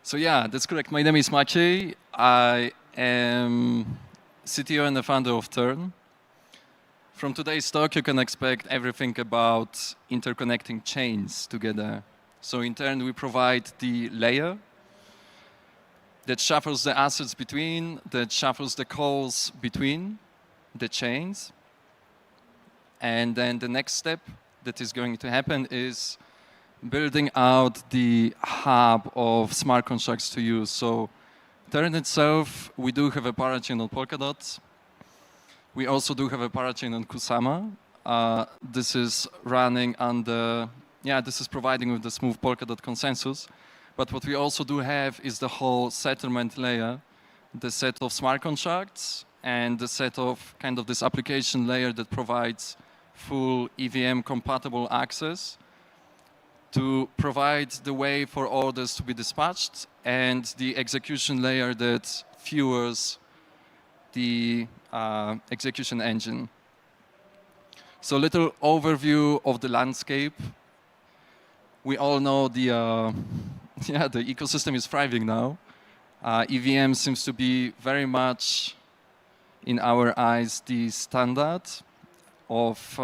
So yeah, that's correct. My name is Maciej. I am CTO and the founder of T3rn. From today's talk, you can expect everything about interconnecting chains together. So in T3rn, we provide the layer that shuffles the assets between, that shuffles the calls between the chains. And then the next step that is going to happen is building out the hub of smart contracts to use. So T3rn itself, we do have a parachain on Polkadot. We also do have a parachain on Kusama. This is running under, this is providing with the smooth Polkadot consensus. But what we also do have is the whole settlement layer, the set of smart contracts and the set of kind of this application layer that provides full EVM compatible access to provide the way for orders to be dispatched and the execution layer that fuels the execution engine. So a little overview of the landscape. We all know the ecosystem is thriving now. EVM seems to be very much, in our eyes, the standard of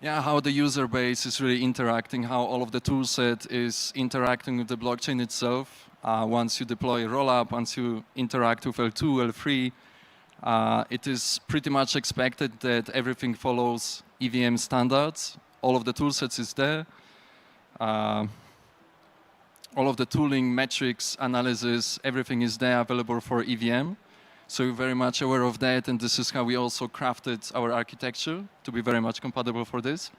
how the user base is really interacting, how all of the toolset is interacting with the blockchain itself. Once you deploy a rollup, once you interact with L2, L3, it is pretty much expected that everything follows EVM standards. All of the toolsets is there. All of the tooling, metrics, analysis, everything is there available for EVM. So we're very much aware of that, and this is how we also crafted our architecture to be very much compatible for this.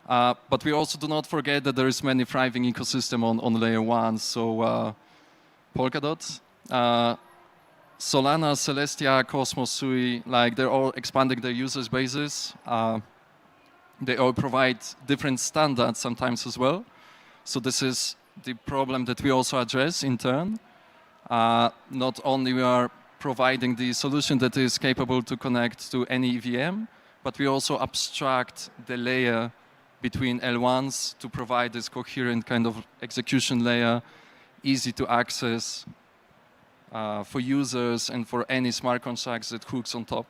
But we also do not forget that there is many thriving ecosystem on layer 1. So Polkadot, Solana, Celestia, Cosmos, Sui, like they're all expanding their users bases. They all provide different standards sometimes as well. So this is the problem that we also address in T3rn. Not only we are providing the solution that is capable to connect to any EVM, but we also abstract the layer between L1s to provide this coherent kind of execution layer, easy to access for users and for any smart contracts that hooks on top.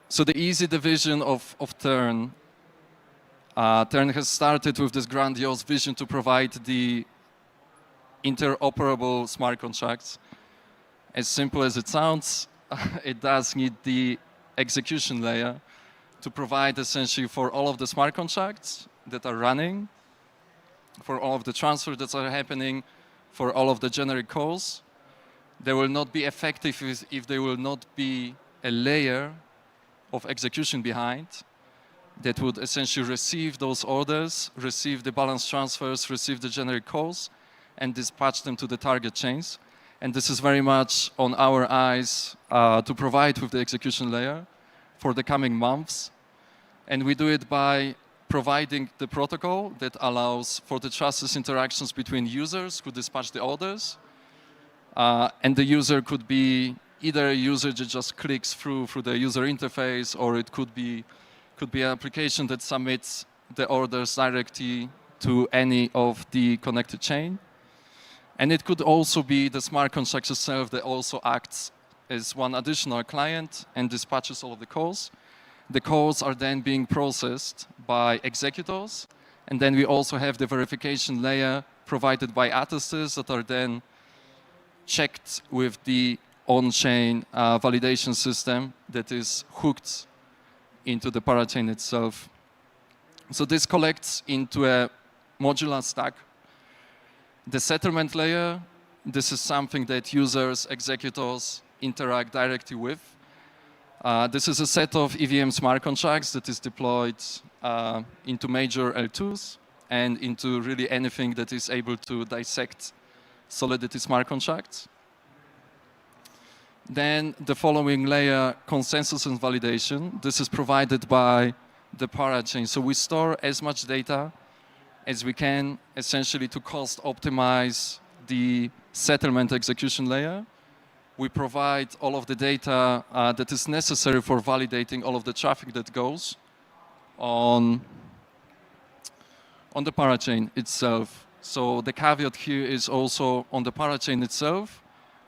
So the easy division of T3rn, T3rn has started with this grandiose vision to provide the interoperable smart contracts. As simple as it sounds, it does need the execution layer to provide essentially for all of the smart contracts that are running, for all of the transfers that are happening, for all of the generic calls. They will not be effective if there will not be a layer of execution behind that would essentially receive those orders, receive the balance transfers, receive the generic calls, and dispatch them to the target chains. And this is very much on our eyes to provide with the execution layer for the coming months. And we do it by providing the protocol that allows for the trustless interactions between users who dispatch the orders. And the user could be either a user that just clicks through the user interface, or it could be an application that submits the orders directly to any of the connected chain. And it could also be the smart contract itself that also acts as one additional client and dispatches all of the calls. The calls are then being processed by executors. And then we also have the verification layer provided by attesters that are then checked with the on-chain validation system that is hooked into the parachain itself. So this collects into a modular stack. The settlement layer, this is something that users, executors interact directly with. This is a set of EVM smart contracts that is deployed into major L2s and into really anything that is able to dissect Solidity smart contracts. Then the following layer, consensus and validation. This is provided by the parachain. So we store as much data as we can, essentially to cost optimize the settlement execution layer. We provide all of the data that is necessary for validating all of the traffic that goes on on the parachain itself. So the caveat here is also on the parachain itself.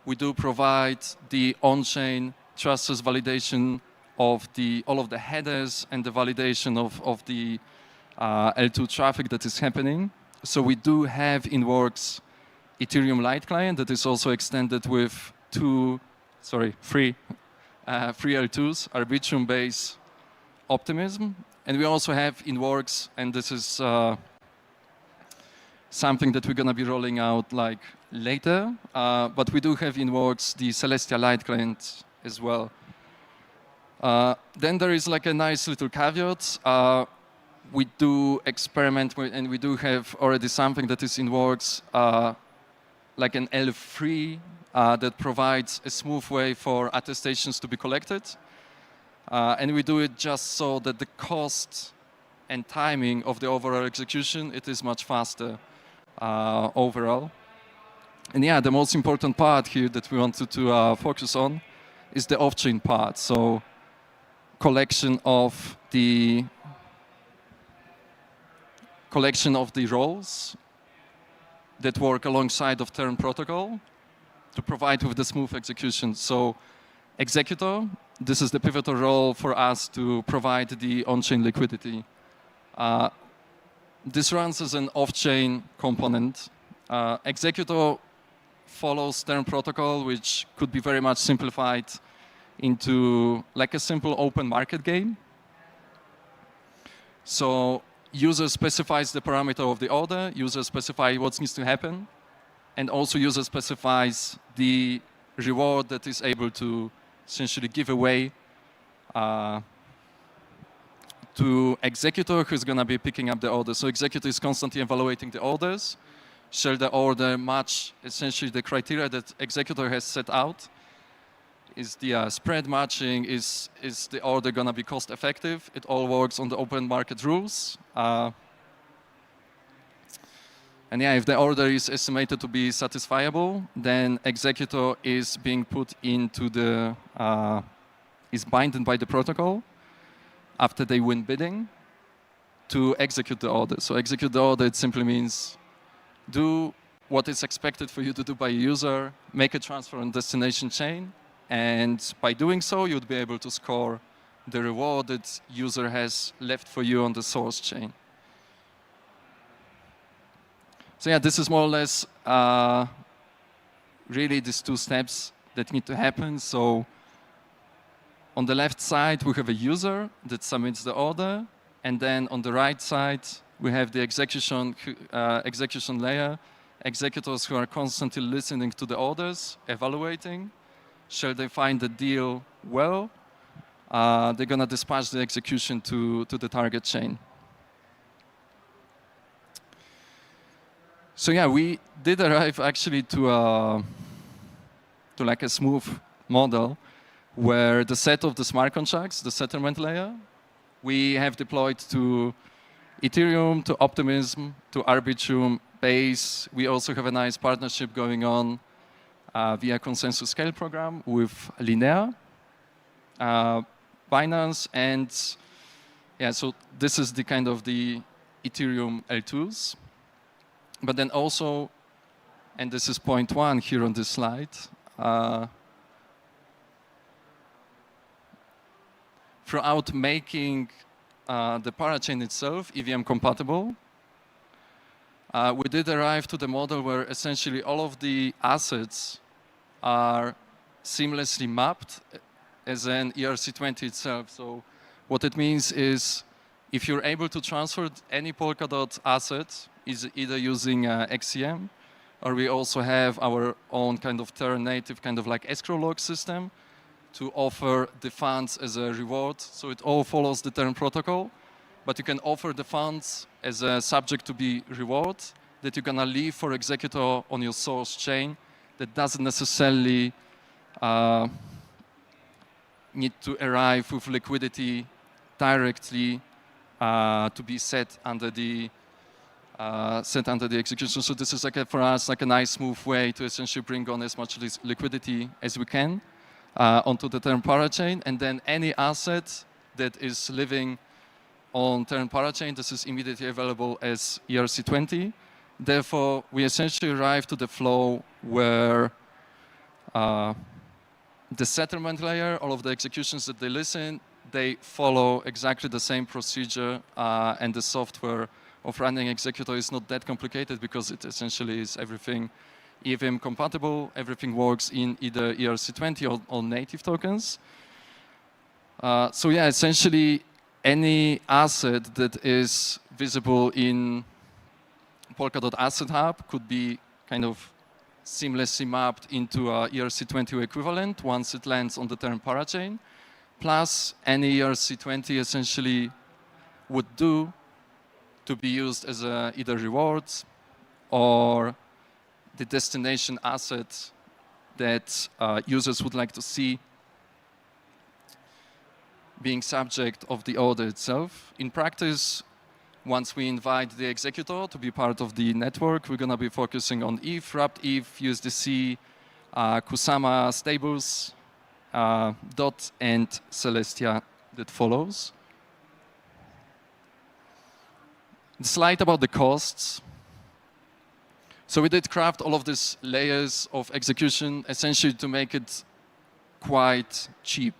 We do provide the on-chain trustless validation of all of the headers and the validation of the L2 traffic that is happening. So we do have in works Ethereum Lite client that is also extended with three L2s, Arbitrum-based Optimism. And we also have in works, and this is something that we're going to be rolling out like later, but we do have in works the Celestia Lite client as well. Then there is like a nice little caveat. We do experiment with, and we do have already something that is in works, like an L3 that provides a smooth way for attestations to be collected. And we do it just so that the cost and timing of the overall execution, it is much faster overall. And yeah, the most important part here that we wanted to focus on is the off-chain part. So collection of the roles that work alongside of T3rn protocol to provide with the smooth execution. So executor, this is the pivotal role for us to provide the on-chain liquidity. This runs as an off-chain component. Executor follows T3rn protocol, which could be very much simplified into like a simple open market game. So user specifies the parameter of the order, user specifies what needs to happen, and also user specifies the reward that is able to essentially give away to executor who's going to be picking up the order. So executor is constantly evaluating the orders. Shall the order match essentially the criteria that executor has set out? Is the spread matching? Is the order going to be cost effective? It all works on the open market rules. And yeah, if the order is estimated to be satisfiable, then executor is being put into the, is binded by the protocol after they win bidding to execute the order. So execute the order, it simply means do what is expected for you to do by a user, make a transfer on destination chain, and by doing so, you'd be able to score the reward that user has left for you on the source chain. So yeah, this is more or less really these two steps that need to happen. So on the left side, we have a user that submits the order. And then on the right side, we have the execution layer, executors who are constantly listening to the orders, evaluating. Shall they find the deal well? They're going to dispatch the execution to the target chain. So yeah, we did arrive actually to like a smooth model where the set of the smart contracts, the settlement layer, we have deployed to Ethereum, to Optimism, to Arbitrum, Base. We also have a nice partnership going on via Consensus Scale program with Linea, Binance, and yeah, so this is the kind of the Ethereum L2s. But then also, and this is point one here on this slide, throughout making the parachain itself EVM compatible, we did arrive to the model where essentially all of the assets are seamlessly mapped as an ERC20 itself. So what it means is if you're able to transfer any Polkadot asset, is either using XCM, or we also have our own kind of T3rn native kind of like escrow log system to offer the funds as a reward. So it all follows the T3rn protocol, but you can offer the funds as a subject to be reward that you're gonna leave for executor on your source chain that doesn't necessarily need to arrive with liquidity directly to be set under the execution. So this is like for us like a nice smooth way to essentially bring on as much liquidity as we can onto the T3rn parachain, and then any asset that is living on T3rn parachain, this is immediately available as ERC20. Therefore, we essentially arrive to the flow where the settlement layer, all of the executions that they listen, they follow exactly the same procedure, and the software of running executor is not that complicated because it essentially is everything EVM compatible, everything works in either ERC20 or native tokens. So yeah, essentially any asset that is visible in Polkadot Asset Hub could be kind of seamlessly mapped into a ERC20 equivalent once it lands on the T3rn parachain. Plus, any ERC20 essentially would do to be used as either rewards or the destination asset that users would like to see being subject of the order itself. In practice, once we invite the executor to be part of the network, we're going to be focusing on ETH, wrapped ETH, USDC, Kusama stables, DOT, and Celestia that follows. The slide about the costs. So we did craft all of these layers of execution essentially to make it quite cheap.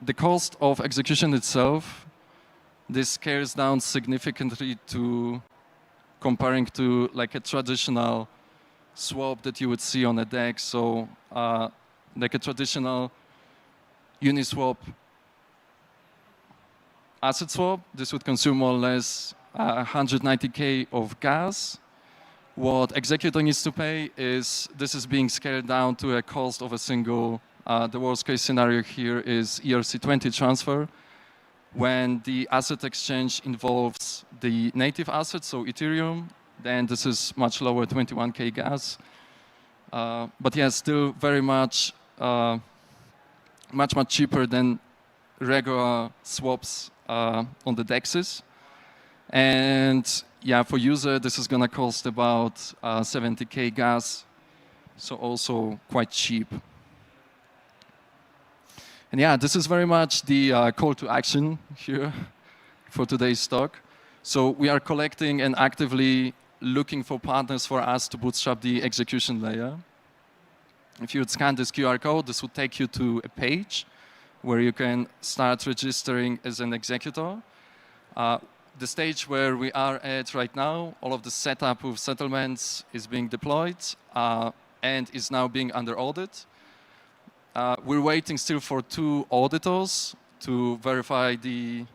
The cost of execution itself, this scales down significantly to comparing to like a traditional swap that you would see on a DEX. So like a traditional Uniswap asset swap, this would consume more or less 190K of gas. What executor needs to pay is, this is being scaled down to a cost of a single, the worst case scenario here is ERC20 transfer. When the asset exchange involves the native asset, so Ethereum, then this is much lower, 21K gas. But yeah, still very much, much cheaper than regular swaps on the DEXs. And yeah, for user, this is gonna cost about 70K gas, so also quite cheap. And yeah, this is very much the call to action here for today's talk. So we are collecting and actively looking for partners for us to bootstrap the execution layer. If you would scan this QR code, this would take you to a page where you can start registering as an executor. The stage where we are at right now, all of the setup of settlements is being deployed and is now being under audit. We're waiting still for 2 auditors to verify the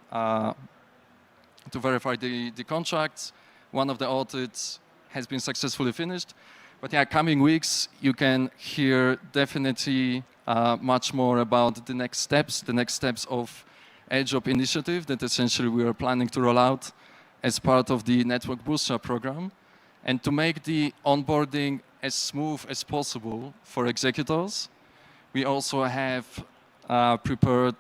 contracts. One of the audits has been successfully finished. But yeah, coming weeks, you can hear definitely much more about the next steps of airdrop initiative that essentially we are planning to roll out as part of the Network Bootstrap program. And to make the onboarding as smooth as possible for executors, we also have prepared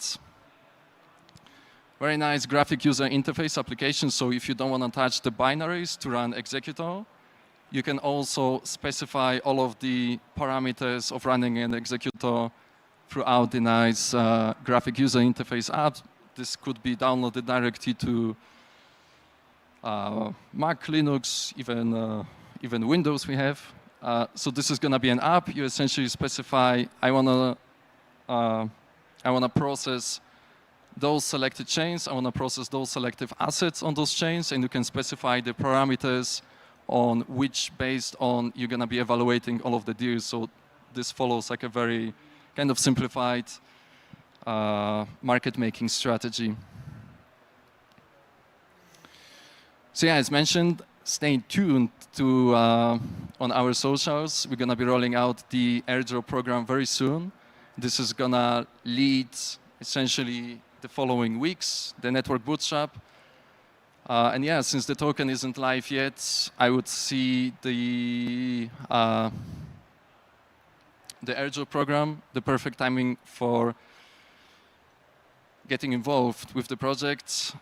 very nice graphic user interface application. So if you don't want to touch the binaries to run executor, you can also specify all of the parameters of running an executor throughout the nice graphic user interface app. This could be downloaded directly to Mac, Linux, even Windows we have. So this is going to be an app. You essentially specify, I want to process those selected chains. I want to process those selective assets on those chains, and you can specify the parameters on which, based on, you're going to be evaluating all of the deals. So this follows like a very kind of simplified market making strategy. So yeah, as mentioned, stay tuned to on our socials. We're gonna be rolling out the airdrop program very soon. This is gonna lead essentially the following weeks, the network bootstrap. And yeah, since the token isn't live yet, I would see the airdrop program, the perfect timing for getting involved with the project.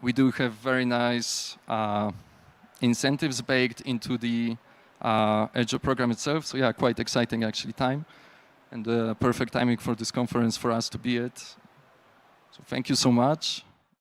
We do have very nice incentives baked into the airdrop program itself. So yeah, quite exciting actually time, and the perfect timing for this conference for us to be at. So thank you so much.